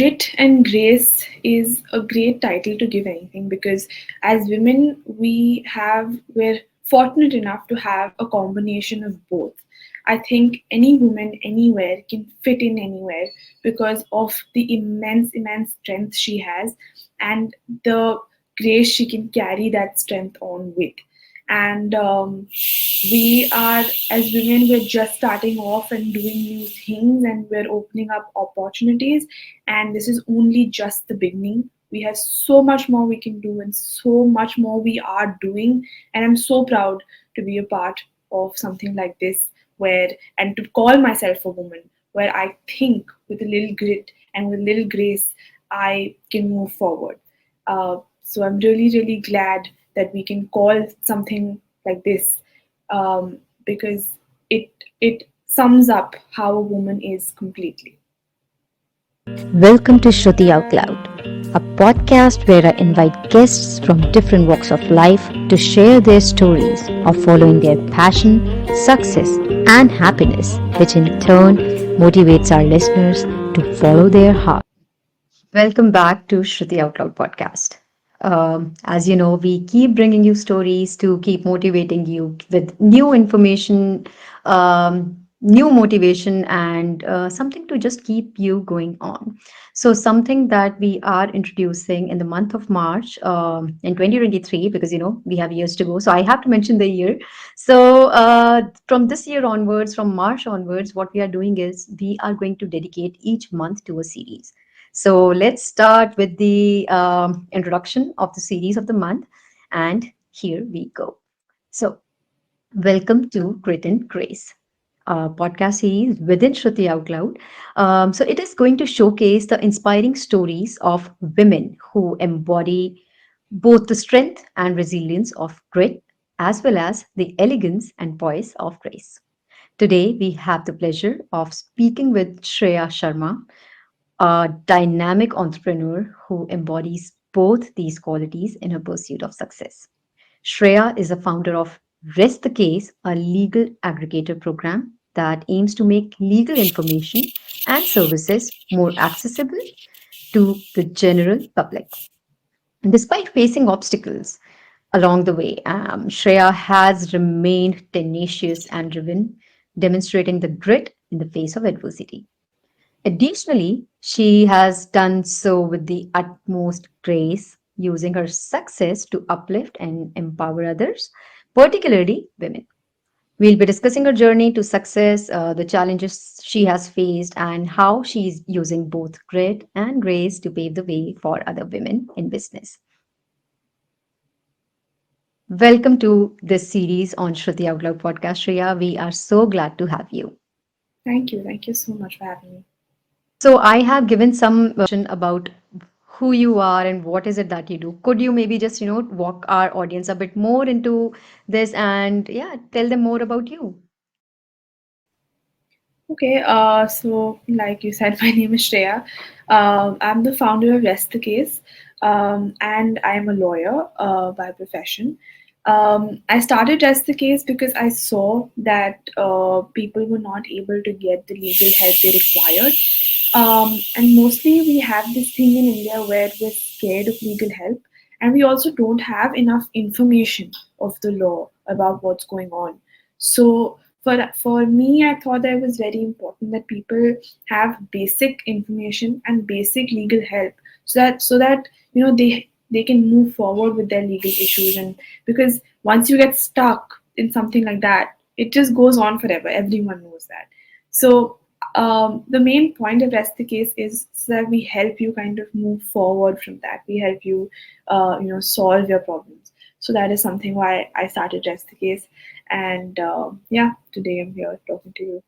Grit and grace is a great title to give anything, because as women we're fortunate enough to have a combination of both. I think any woman anywhere can fit in anywhere because of the immense strength she has, and the grace she can carry that strength on with. And we are, as women, we're just starting off and doing new things, and we're opening up opportunities, and this is only just the beginning. We have so much more we can do and so much more we are doing, and I'm so proud to be a part of something like this, where and to call myself a woman, where I think with a little grit and with a little grace I can move forward. So I'm really glad that we can call something like this, because it sums up how a woman is completely. Welcome to Shruti Outloud, a podcast where I invite guests from different walks of life to share their stories of following their passion, success, and happiness, which in turn motivates our listeners to follow their heart. Welcome back to Shruti Outloud podcast. As you know, we keep bringing you stories to keep motivating you with new information, new motivation, and something to just keep you going on. So, something that we are introducing in the month of March in 2023, because we have years to go. So, I have to mention the year. So, from this year onwards, from March onwards, what we are doing is we are going to dedicate each month to a series. So let's start with the introduction of the series of the month. And here we go. So, welcome to Grit and Grace, a podcast series within Shruti Out Loud. So, it is going to showcase the inspiring stories of women who embody both the strength and resilience of grit, as well as the elegance and poise of grace. Today, we have the pleasure of speaking with Shreya Sharma, a dynamic entrepreneur who embodies both these qualities in her pursuit of success. Shreya is a founder of Rest the Case, a legal aggregator program that aims to make legal information and services more accessible to the general public. Despite facing obstacles along the way, Shreya has remained tenacious and driven, demonstrating the grit in the face of adversity. Additionally, she has done so with the utmost grace, using her success to uplift and empower others, particularly women. We'll be discussing her journey to success, the challenges she has faced, and how she's using both grit and grace to pave the way for other women in business. Welcome to this series on Shruti Out Loud podcast, Shreya. We are so glad to have you. Thank you so much for having me. So I have given some about who you are and what is it that you do. Could you maybe just, walk our audience a bit more into this and yeah, tell them more about you? Okay, so like you said, my name is Shreya. I'm the founder of Rest the Case, and I'm a lawyer by profession. I started Rest the Case because I saw that people were not able to get the legal help they required. And mostly we have this thing in India where we're scared of legal help, and we also don't have enough information of the law about what's going on. So for me, I thought that it was very important that people have basic information and basic legal help, so that they can move forward with their legal issues. And because once you get stuck in something like that, it just goes on forever. Everyone knows that. So the main point of Rest the Case is so that we help you kind of move forward from that. We help you, solve your problems. So that is something why I started Rest the Case, and yeah, today I'm here talking to you.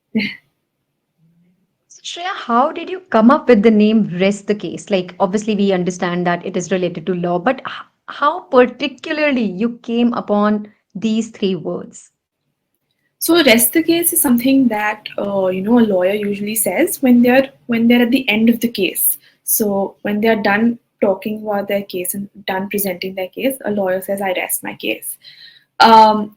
So Shreya, how did you come up with the name Rest the Case? Like, obviously, we understand that it is related to law, but how particularly you came upon these three words? So rest the case is something that a lawyer usually says when they're at the end of the case. So when they're done talking about their case and done presenting their case, a lawyer says, "I rest my case."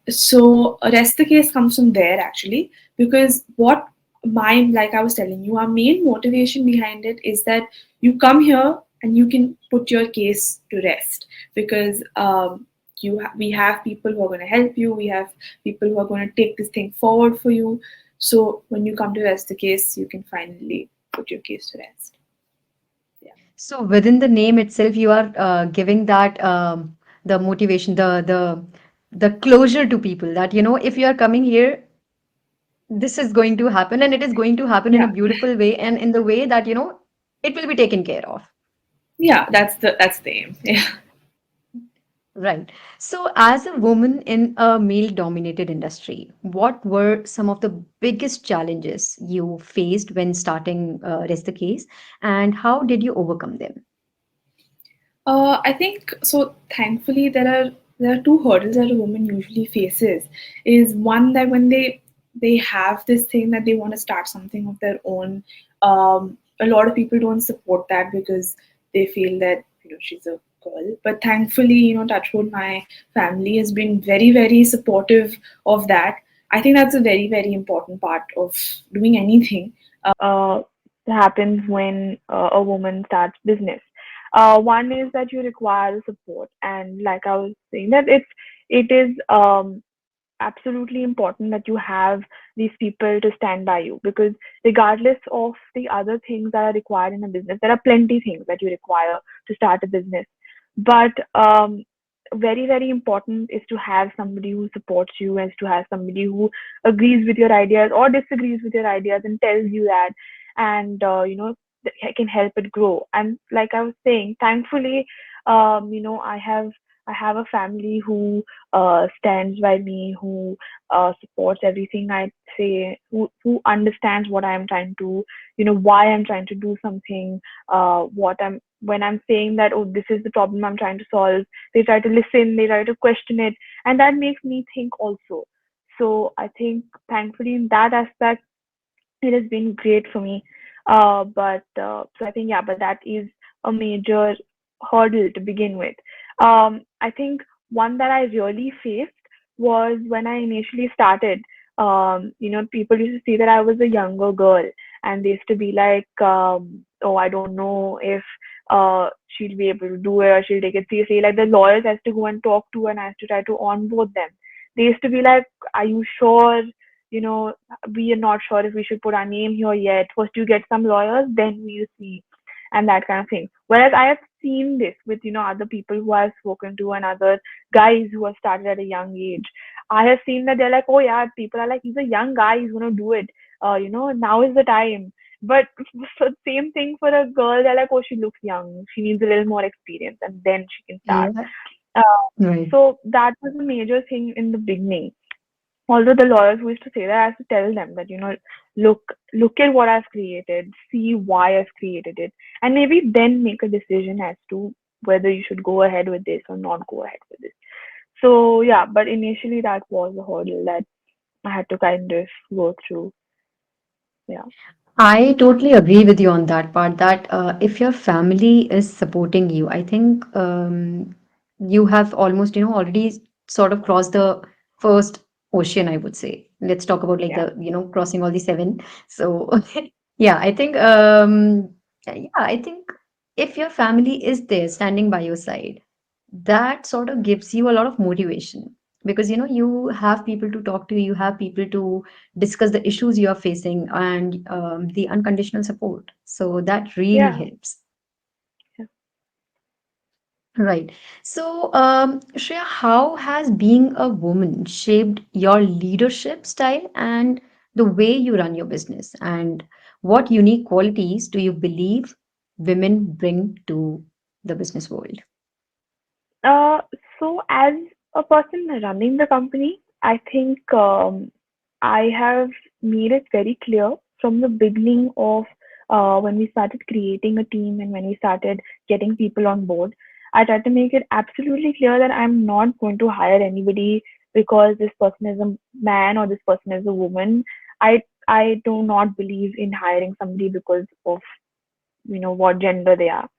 So rest the case comes from there actually, because what my like I was telling you, our main motivation behind it is that you come here and you can put your case to rest, because we have people who are going to help you. We have people who are going to take this thing forward for you. So when you come to rest the case, you can finally put your case to rest. Yeah. So within the name itself, you are giving that the motivation, the closure to people that, if you are coming here, this is going to happen, and it is going to happen in a Yeah. beautiful way and in the way that, it will be taken care of. Yeah, that's the aim. Yeah. Right. So, as a woman in a male-dominated industry, what were some of the biggest challenges you faced when starting Rest the Case, and how did you overcome them? I think so. Thankfully, there are two hurdles that a woman usually faces. Is one that when they have this thing that they want to start something of their own, a lot of people don't support that because they feel that she's a girl. But thankfully, touchwood, my family has been very very supportive of that. I think that's a very very important part of doing anything. Uh, happens when a woman starts business. One is that you require support, and like I was saying, that it is absolutely important that you have these people to stand by you, because regardless of the other things that are required in a business, there are plenty things that you require to start a business. But very very important is to have somebody who supports you, and to have somebody who agrees with your ideas or disagrees with your ideas and tells you that, and can help it grow. And like I was saying, thankfully, I have a family who stands by me, who supports everything I say, who understands what I am trying to, why I'm trying to do something, what I'm when I'm saying that, oh, this is the problem I'm trying to solve. They try to listen, they try to question it, and that makes me think also. So I think, thankfully, in that aspect, it has been great for me. But so I think, yeah, but that is a major hurdle to begin with. I think one that I really faced was when I initially started. People used to see that I was a younger girl, and they used to be like, "Oh, I don't know if she'll be able to do it, or she'll take it seriously." Like, the lawyers has to go and talk to, and I have to try to onboard them. They used to be like, "Are you sure? You know, we are not sure if we should put our name here yet. First, you get some lawyers, then we'll see," and that kind of thing. Whereas I have seen this with, other people who I've spoken to, and other guys who have started at a young age. I have seen that they're like, "Oh yeah," people are like, "He's a young guy, he's gonna do it. Now is the time." But for same thing for a girl, they're like, "Oh, she looks young. She needs a little more experience, and then she can start." Yeah. Uh, Right. so that was a major thing in the beginning. Although the lawyers who used to say that, I have to tell them that, look at what I've created, see why I've created it, and maybe then make a decision as to whether you should go ahead with this or not go ahead with this. So yeah, but initially that was a hurdle that I had to kind of go through. Yeah. I totally agree with you on that part that if your family is supporting you, I think you have almost, already sort of crossed the first ocean, I would say. Let's talk about like Yeah. crossing all the seven. So, yeah, I think if your family is there standing by your side, that sort of gives you a lot of motivation because you have people to talk to, you have people to discuss the issues you are facing and the unconditional support. So that really Yeah. helps. Yeah. Right. So, Shreya, how has being a woman shaped your leadership style and the way you run your business? And what unique qualities do you believe women bring to the business world? Uh, so as a person running the company, I think I have made it very clear from the beginning of when we started creating a team and when we started getting people on board. I tried to make it absolutely clear that I'm not going to hire anybody because this person is a man or this person is a woman. I do not believe in hiring somebody because of what gender they are.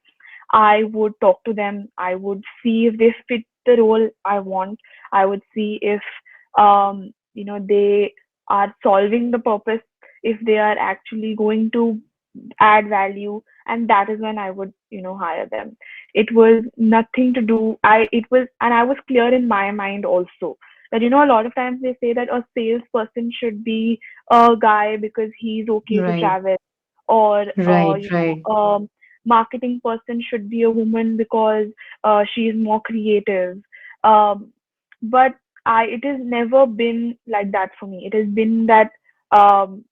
I would talk to them. I would see if they fit the role I want. I would see if they are solving the purpose, if they are actually going to add value. and that is when I would, hire them. It was nothing to do. And I was clear in my mind also that, a lot of times they say that a salesperson should be a guy because he's okay to Right, travel, or right, right. marketing person should be a woman because she is more creative. Um, but it has never been like that for me. It has been that, um,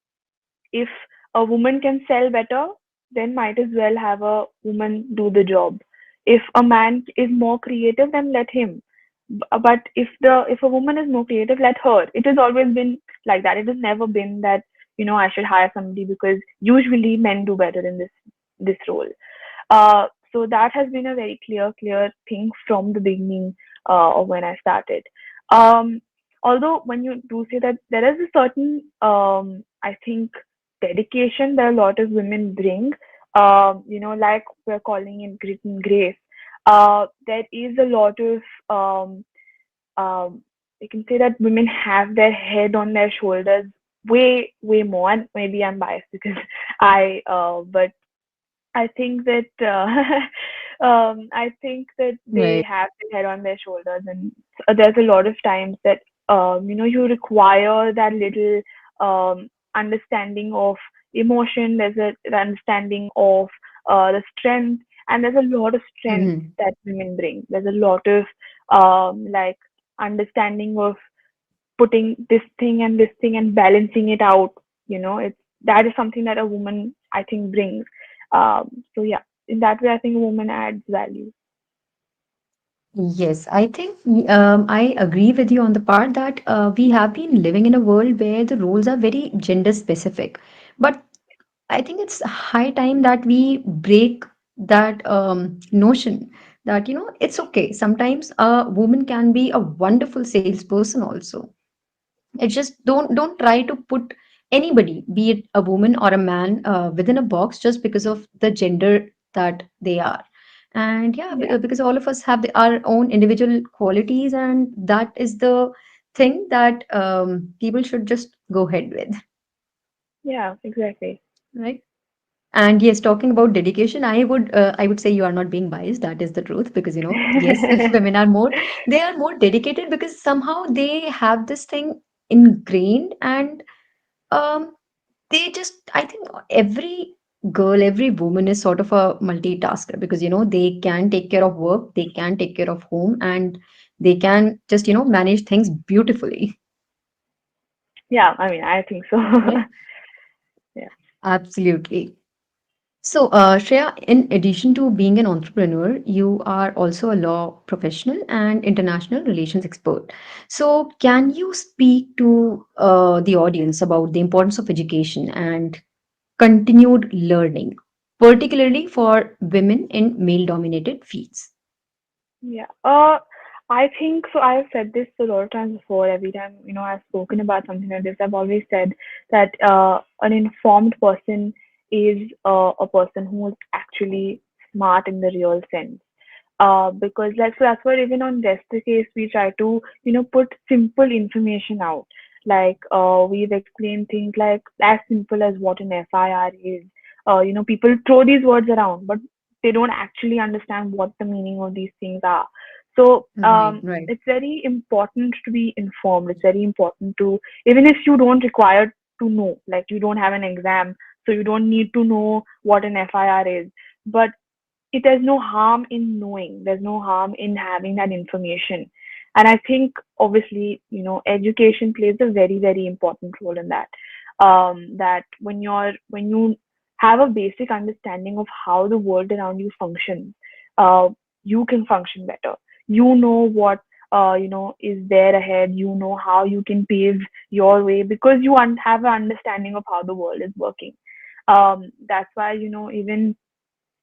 if a woman can sell better, then might as well have a woman do the job. If a man is more creative, then let him. But if a woman is more creative, let her. It has always been like that. It has never been that, I should hire somebody because usually men do better in this role. So that has been a very clear thing from the beginning, of when I started. Um, Although when you do say that there is a certain, I think, dedication that a lot of women bring, like we're calling it grit and grace. There is a lot of, you can say that women have their head on their shoulders way more. And maybe I'm biased because but I think that I think that they Right. have their head on their shoulders, and there's a lot of times that, you require that little, understanding of emotion. There's an understanding of the strength, and there's a lot of strength Hmm. that women bring. There's a lot of, like, understanding of putting this thing and balancing it out. It's that is something that a woman, I think, brings. So yeah, in that way, I think a woman adds value. Yes, I think I agree with you on the part that we have been living in a world where the roles are very gender specific. But I think it's high time that we break that notion that, it's okay. Sometimes a woman can be a wonderful salesperson also. It's just don't try to put anybody, be it a woman or a man, within a box just because of the gender that they are. And yeah, Yeah, because all of us have our own individual qualities, and that is the thing that people should just go ahead with, yeah, exactly. right? And yes, talking about dedication, I would say you are not being biased. That is the truth because yes, women are more, they are more dedicated because somehow they have this thing ingrained, and um they just, I think every girl, every woman is sort of a multitasker because they can take care of work, they can take care of home, and they can just manage things beautifully, Yeah, I mean, I think so. right? Yeah. Absolutely. So, Shreya, in addition to being an entrepreneur, you are also a law professional and international relations expert. So, can you speak to the audience about the importance of education and continued learning, particularly for women in male dominated fields? Yeah. I think so. I've said this a lot of times before. Every time, I've spoken about something like this, I've always said that, an informed person is a person who is actually smart in the real sense. Because that's what even on Rest case we try to, put simple information out. Like, we've explained things like as simple as what an FIR is. People throw these words around, but they don't actually understand what the meaning of these things are. So, Right, right. it's very important to be informed. It's very important to, even if you don't require to know, like you don't have an exam, so you don't need to know what an FIR is. But there's no harm in knowing. There's no harm in having that information. And I think obviously, education plays a very important role in that. That when you have a basic understanding of how the world around you functions, uh, you can function better. You know what, is there ahead. You know how you can pave your way because you have an understanding of how the world is working. That's why, even,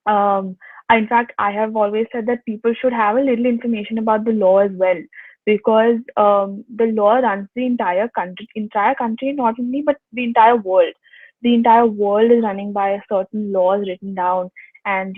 um, in fact, I have always said that people should have a little information about the law as well, because, the law runs the entire country, not only but the entire world. The entire world is running by a certain laws written down, and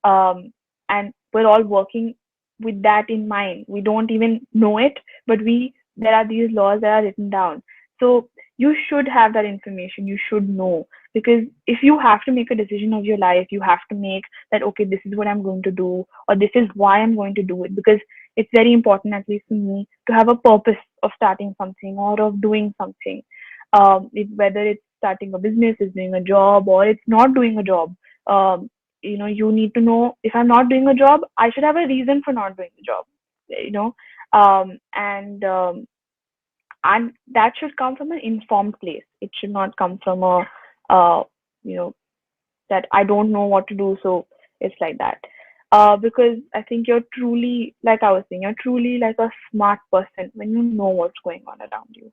and we're all working with that in mind. We don't even know it, but we there are these laws that are written down. So you should have that information. You should know. Because if you have to make a decision of your life, you have to make that, okay, this is what I'm going to do, or this is why I'm going to do it. Because it's very important, at least for me, to have a purpose of starting something or of doing something. Whether it's starting a business, is doing a job, or it's not doing a job. You need to know, if I'm not doing a job, I should have a reason for not doing the job. You know, and that should come from an informed place. It should not come from a uh, you know that I don't know what to do, so it's like that. Because I think you're truly, like I was saying, you're truly like a smart person when you know what's going on around you.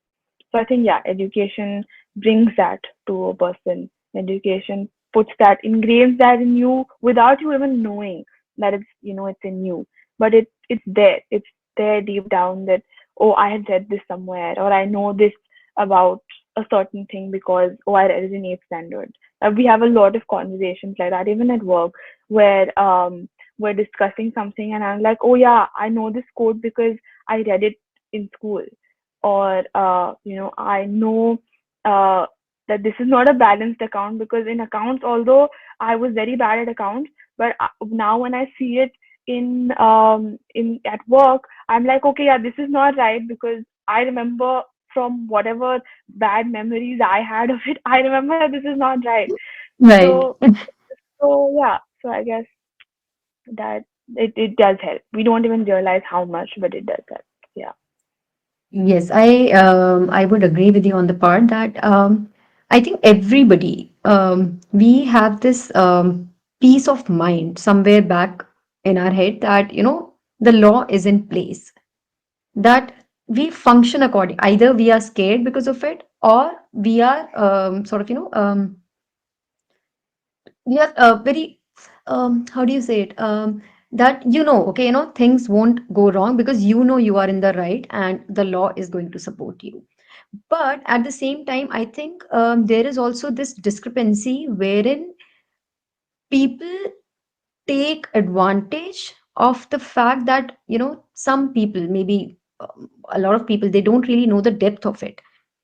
So I think, yeah, education brings that to a person. Education puts that, engraves that in you without you even knowing that it's in you. But it's there. It's there deep down that, oh, I had read this somewhere, or I know this about a certain thing because, oh, I read it in eighth standard. We have a lot of conversations like that, even at work, where we're discussing something and I'm like, oh yeah, I know this code because I read it in school. Or I know uh, that this is not a balanced account, because in accounts, although I was very bad at accounts, but now when I see it in at work, I'm like, okay, yeah, this is not right, because I remember from whatever bad memories I had of it, I remember that this is not right. Right. So yeah, so I guess that it does help. We don't even realize how much, but it does help. Yeah. Yes, I would agree with you on the part that I think everybody we have this peace of mind somewhere back in our head that the law is in place, that we function according, either we are scared because of it, or we are sort of we are very how do you say it, that okay, things won't go wrong because you are in the right and the law is going to support you. But at the same time, I think there is also this discrepancy wherein people take advantage of the fact that some people, maybe a lot of people, they don't really know the depth of it.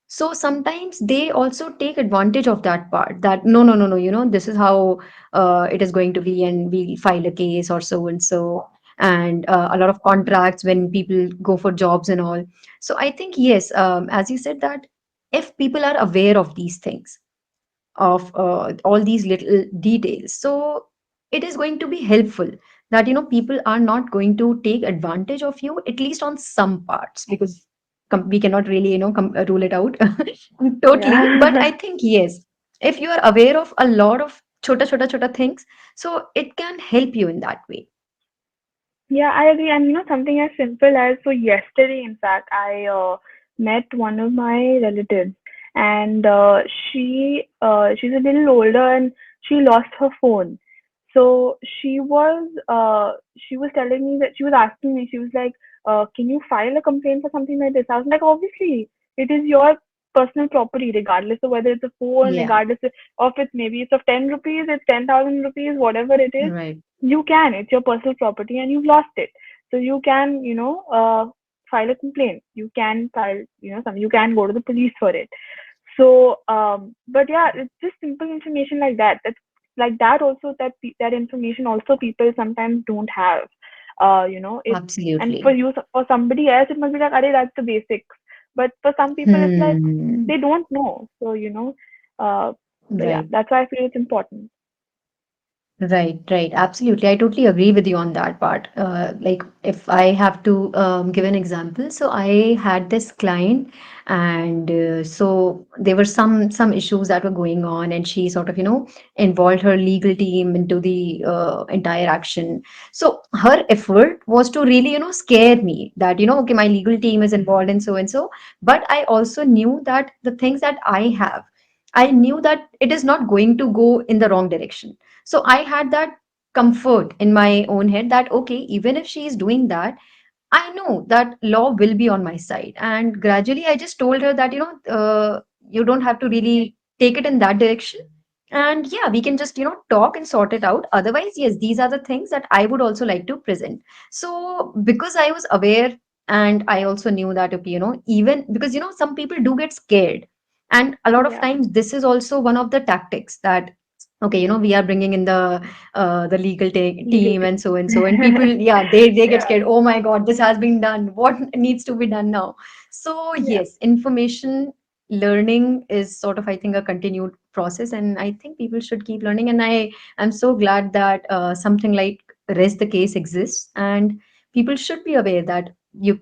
So sometimes they also take advantage of that part, that no, no, no, no, this is how it is going to be, and we file a case or so and so. And a lot of contracts when people go for jobs and all. So I think, yes, as you said, that if people are aware of these things, of all these little details, so it is going to be helpful, that people are not going to take advantage of you, at least on some parts, because we cannot really rule it out totally. But Yeah. I think, yes, if you are aware of a lot of chota things, so it can help you in that way. Yeah, I agree. And something as simple as, so yesterday, in fact, I met one of my relatives, and she's a little older, and she lost her phone. So she was telling me that, she was asking me, she was like, can you file a complaint for something like this? I was like, obviously, it is your personal property, regardless of whether it's a phone, Yeah. regardless of it, maybe it's of 10 rupees, it's 10,000 rupees, whatever it is, Right. you can. It's your personal property and you've lost it. So you can, file a complaint. You can file, you can go to the police for it. So, but yeah, it's just simple information like that. That's like that also, that information also people sometimes don't have. It, and for Absolutely. you, for somebody else, it must be like, "Arey, that's the basics." But for some people, it's like Hmm. they don't know. So, uh, so yeah, Right. that's why I feel it's important. Right, right. Absolutely. I totally agree with you on that part. Like, if I have to give an example, so I had this client, and so there were some issues that were going on, and she sort of, involved her legal team into the entire action. So her effort was to really, scare me that, okay, my legal team is involved in so and so. But I also knew that the things that I have, I knew that it is not going to go in the wrong direction. So I had that comfort in my own head that, okay, even if she is doing that, I know that law will be on my side. And gradually, I just told her that, you don't have to really take it in that direction. And yeah, we can just, talk and sort it out. Otherwise, yes, these are the things that I would also like to present. So because I was aware, and I also knew that, okay, even because, some people do get scared. And a lot of Yeah. times this is also one of the tactics that, okay, we are bringing in the legal Legal team team. and so, and people, yeah, they get Yeah. scared. Oh my god, this has been done, what needs to be done now? So Yeah. yes, information learning is sort of, I think, a continued process, and I think people should keep learning. And I'm so glad that something like Rest the Case exists, and people should be aware that you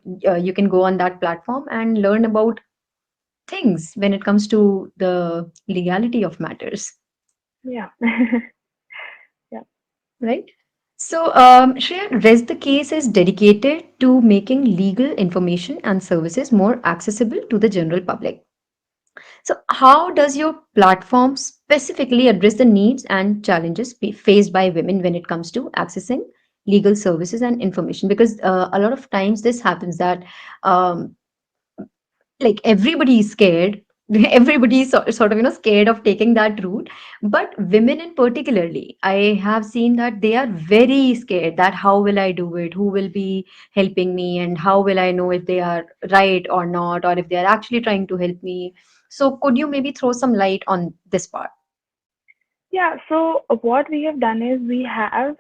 can go on that platform and learn about things when it comes to the legality of matters, Yeah. Yeah. right? So, Shreya, Rest the Case is dedicated to making legal information and services more accessible to the general public. So, how does your platform specifically address the needs and challenges faced by women when it comes to accessing legal services and information? Because a lot of times this happens that um, like everybody is scared, everybody is sort of scared of taking that route, but women in particularly, I have seen that they are very scared that how will I do it, who will be helping me, and how will I know if they are right or not, or if they are actually trying to help me. So could you maybe throw some light on this part? Yeah, so what we have done is we have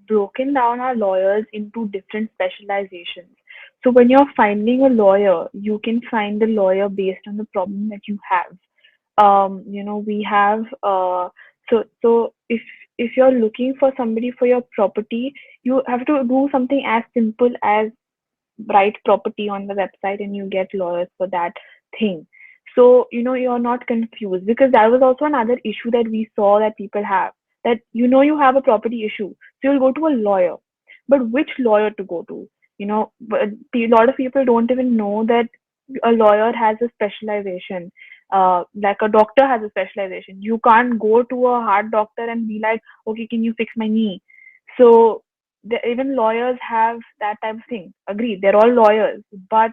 broken down our lawyers into different specializations. So when you're finding a lawyer, you can find the lawyer based on the problem that you have. We have so if you're looking for somebody for your property, you have to do something as simple as write property on the website and you get lawyers for that thing. So you're not confused, because that was also another issue that we saw that people have, that you have a property issue, so you'll go to a lawyer, but which lawyer to go to? But a lot of people don't even know that a lawyer has a specialization, like a doctor has a specialization. You can't go to a heart doctor and be like, okay, can you fix my knee? So even lawyers have that type of thing. Agreed, they're all lawyers, but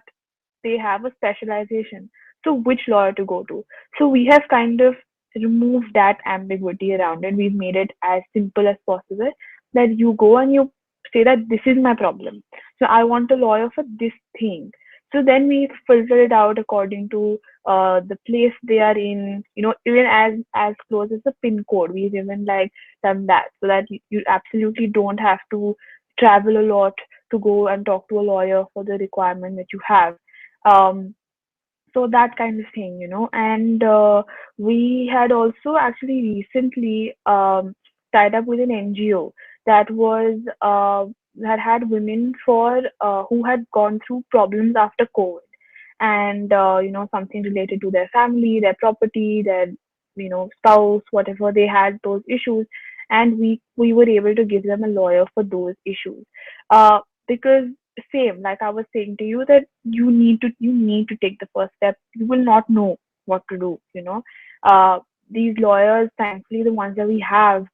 they have a specialization. So which lawyer to go to? So we have kind of removed that ambiguity around it. We've made it as simple as possible, that you go and you say that this is my problem. So I want a lawyer for this thing. So then we filter it out according to the place they are in. Even as close as the pin code, we've even like done that, so that you absolutely don't have to travel a lot to go and talk to a lawyer for the requirement that you have. Um, so that kind of thing, and we had also actually recently tied up with an NGO that was that had women for who had gone through problems after COVID, and something related to their family, their property, their spouse, whatever, they had those issues, and we were able to give them a lawyer for those issues, because same like I was saying to you, that you need to take the first step. You will not know what to do. uh, these lawyers, thankfully the ones that we have,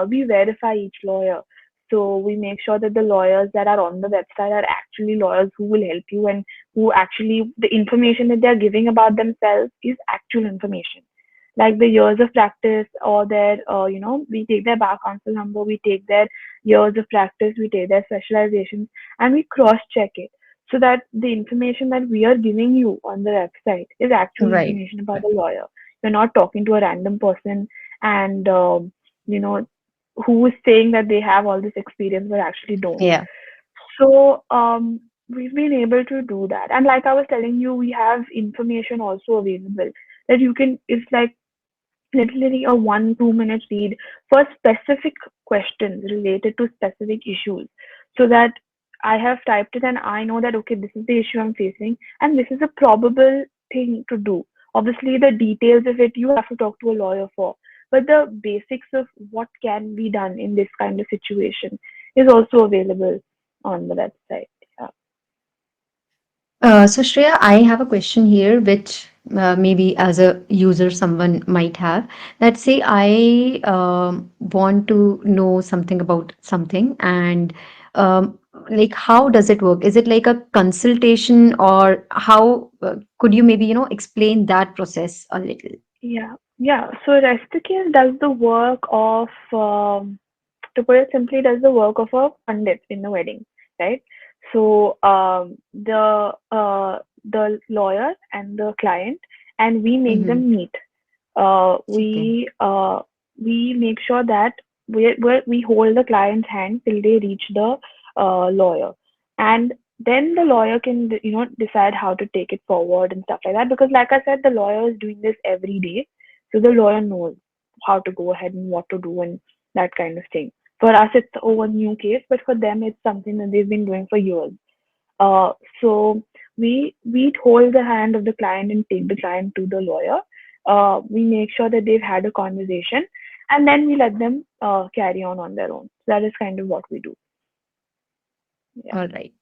we verify each lawyer. So we make sure that the lawyers that are on the website are actually lawyers who will help you, and who actually, the information that they're giving about themselves is actual information, like the years of practice, or their we take their bar council number, we take their years of practice, we take their specializations, and we cross check it, so that the information that we are giving you on the website is actual Right. information about the lawyer. You're not talking to a random person, and you know who is saying that they have all this experience but actually don't. Yeah. So we've been able to do that. And like I was telling you, we have information also available that you can, it's like literally a 1 2 minute read for specific questions related to specific issues, so that I have typed it and I know that okay, this is the issue I'm facing and this is a probable thing to do. Obviously the details of it you have to talk to a lawyer for, but the basics of what can be done in this kind of situation is also available on the website. Yeah. So Shreya, I have a question here, which maybe as a user someone might have. Let's say I want to know something about something, and um, like how does it work? Is it like a consultation, or how could you maybe explain that process a little? Yeah. So Resticale does the work of, to put it simply, does the work of a pandit in a wedding, right? So the lawyer and the client and we make Mm-hmm. them meet. Uh, Okay. we uh, we make sure that we hold the client's hand till they reach the lawyer, and then the lawyer can decide how to take it forward and stuff like that. Because like I said, the lawyer is doing this every day, so the lawyer knows how to go ahead and what to do and that kind of thing. For us, it's a new case, but for them, it's something that they've been doing for years. Uh, so we hold the hand of the client and take the client to the lawyer. We make sure that they've had a conversation, and then we let them carry on their own. So that is kind of what we do. Yeah, All right.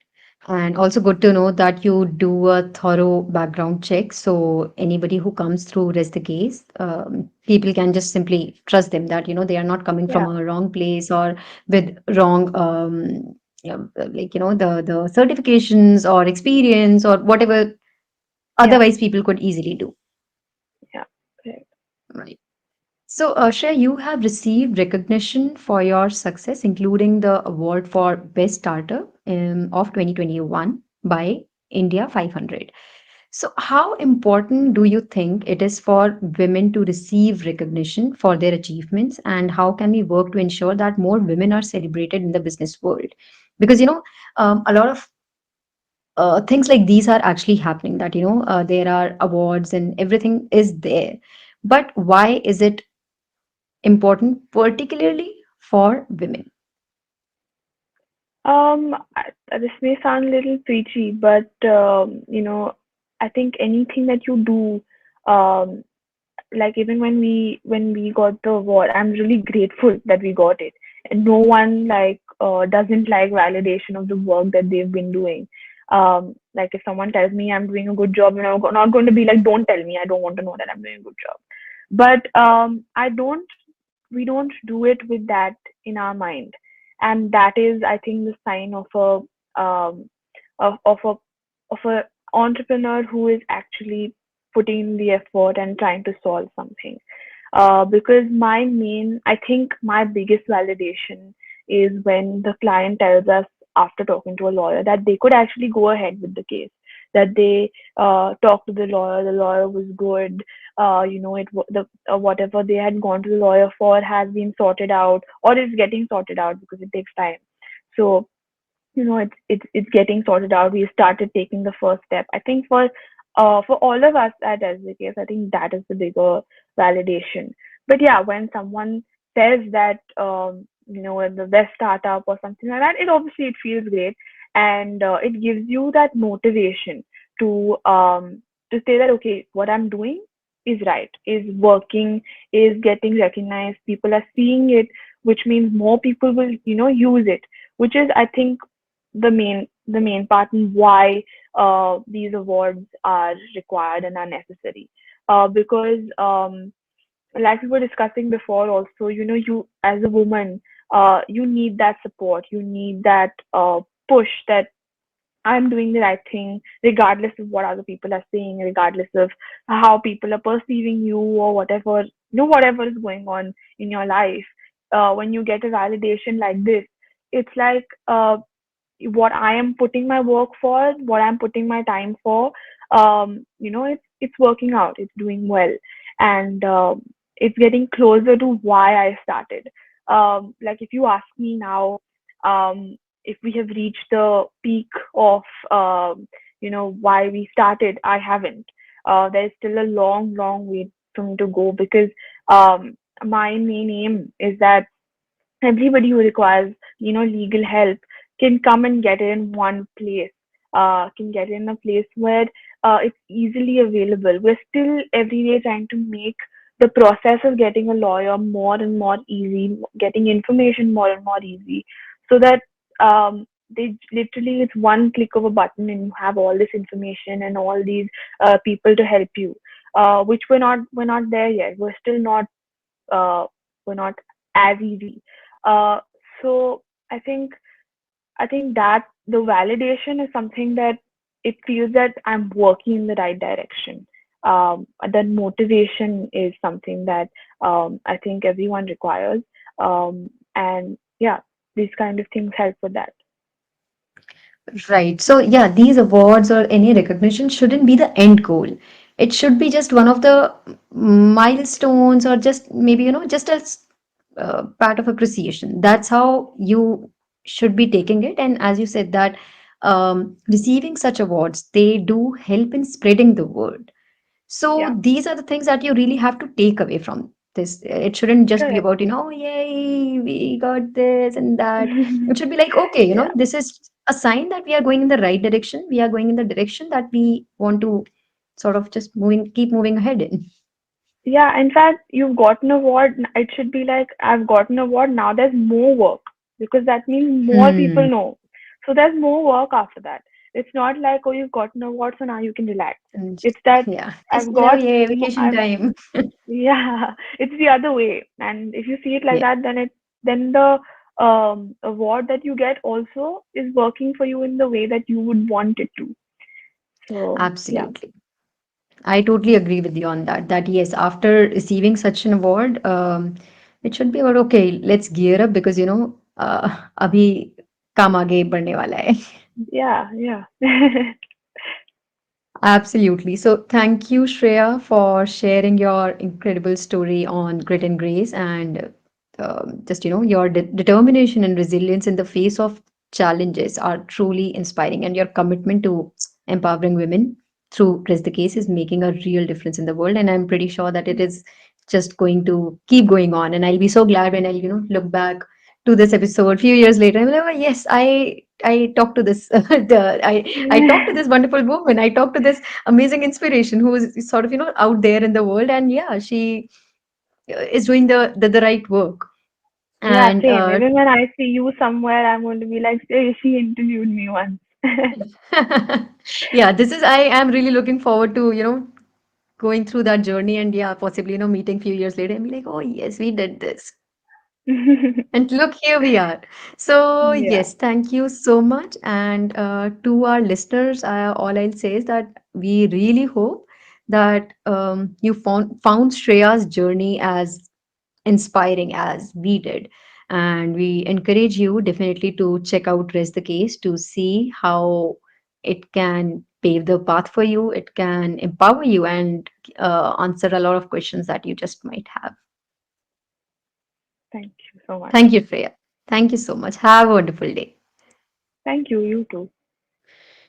And also good to know that you do a thorough background check. So anybody who comes through rest the case, people can just simply trust them that, they are not coming from yeah, a wrong place or with wrong, the certifications or experience or whatever yeah, otherwise people could easily do. yeah. Correct. Right. So, Shreya, you have received recognition for your success, including the award for Best Starter of 2021 by India 500. So, how important do you think it is for women to receive recognition for their achievements, and how can we work to ensure that more women are celebrated in the business world? Because, a lot of things like these are actually happening, that, there are awards and everything is there. But why is it important, particularly for women? This may sound a little preachy, but I think anything that you do, um, like even when we got the award, I'm really grateful that we got it. And no one doesn't like validation of the work that they've been doing. Like if someone tells me I'm doing a good job, not going to be like, don't tell me, I don't want to know that I'm doing a good job. But I don't we don't do it with that in our mind, and that is, I think, the sign of a of a entrepreneur who is actually putting in the effort and trying to solve something. Because I think my biggest validation is when the client tells us after talking to a lawyer that they could actually go ahead with the case, that they talked to the lawyer was good, whatever they had gone to the lawyer for has been sorted out or is getting sorted out because it takes time. So it's getting sorted out. We started taking the first step. I think for all of us at SDKs, I think that is the bigger validation. But yeah, when someone says that the best startup or something like that, it feels great, and it gives you that motivation to say that, okay, what I'm doing is right, is working, is getting recognized. People are seeing it, which means more people will use it, which is, I think, the main part in why these awards are required and are necessary. Because like we were discussing before, also, you as a woman, you need that support, you need that push that I'm doing the right thing, regardless of what other people are saying, regardless of how people are perceiving you or whatever, whatever is going on in your life. When you get a validation like this, it's like what I am putting my work for, what I'm putting my time for, it's working out, it's doing well, and it's getting closer to why I started. Like if you ask me now, if we have reached the peak of why we started, I haven't. There's still a long, long way for me to go because um, my main aim is that everybody who requires legal help can come and get it in one place, can get it in a place where it's easily available. We're still every day trying to make the process of getting a lawyer more and more easy, getting information more and more easy, so that they literally, it's one click of a button and you have all this information and all these people to help you, which we're not there yet. Uh, we're not as easy. Uh, so I think that the validation is something that it feels that I'm working in the right direction. That motivation is something that I think everyone requires. And yeah, these kind of things help with that. Right. So, yeah, these awards or any recognition shouldn't be the end goal. It should be just one of the milestones, or just maybe, just as part of appreciation. That's how you should be taking it. And as you said that receiving such awards, they do help in spreading the word. Yeah, So these are the things that you really have to take away from this. It shouldn't just be correct. about, oh, yay, we got this and that. It should be like, okay, Yeah. this is a sign that we are going in the right direction. We are going in the direction that we want to sort of just keep moving ahead in. Yeah, in fact, you've gotten an award. It should be like, I've gotten an award. Now there's more work because that means more people Hmm. know. So there's more work after that. It's not like, oh, you've gotten an award, so now you can relax. And It's that yeah, just, I've got, yay, vacation I'm, time. yeah, it's the other way. And if you see it like Yeah, that, then the award that you get also is working for you in the way that you would want it to. So yeah. absolutely. I totally agree with you on that. That yes, after receiving such an award, it should be about okay. Let's gear up because अभी काम आगे बढ़ने वाला है. Yeah, yeah. Absolutely. So, thank you, Shreya, for sharing your incredible story on grit and grace, and just your determination and resilience in the face of challenges are truly inspiring, and your commitment to empowering women through Press the Case is making a real difference in the world. And I'm pretty sure that it is just going to keep going on. And I'll be so glad when I'll look back to this episode a few years later. I'm like, oh, yes, I talked to this I talked to this wonderful woman. I talked to this amazing inspiration who is sort of out there in the world, and yeah, she is doing the right work. Yeah, And same. Even when I see you somewhere, I'm going to be like, hey, she interviewed me once. yeah, this is I am really looking forward to going through that journey, and yeah, possibly meeting few years later and be like, oh yes, we did this. And look, here we are. So, Yeah, yes, thank you so much. And to our listeners, all I'll say is that we really hope that you found Shreya's journey as inspiring as we did. And we encourage you definitely to check out Rest the Case to see how it can pave the path for you, it can empower you, and answer a lot of questions that you just might have. thank you so much. Thank you, Freya. Thank you so much. Have a wonderful day. Thank you, you too.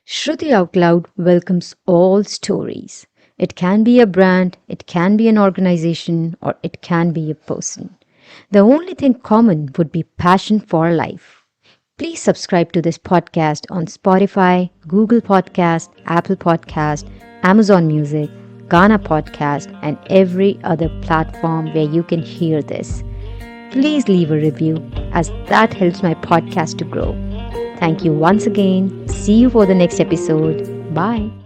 Shruti Out Loud welcomes all stories. It can be a brand, it can be an organization, or it can be a person. The only thing common would be passion for life. Please subscribe to this podcast on Spotify, Google Podcast, Apple Podcast, Amazon Music, Ghana Podcast, and every other platform where you can hear this. Please leave a review as that helps my podcast to grow. Thank you once again. See you for the next episode. Bye.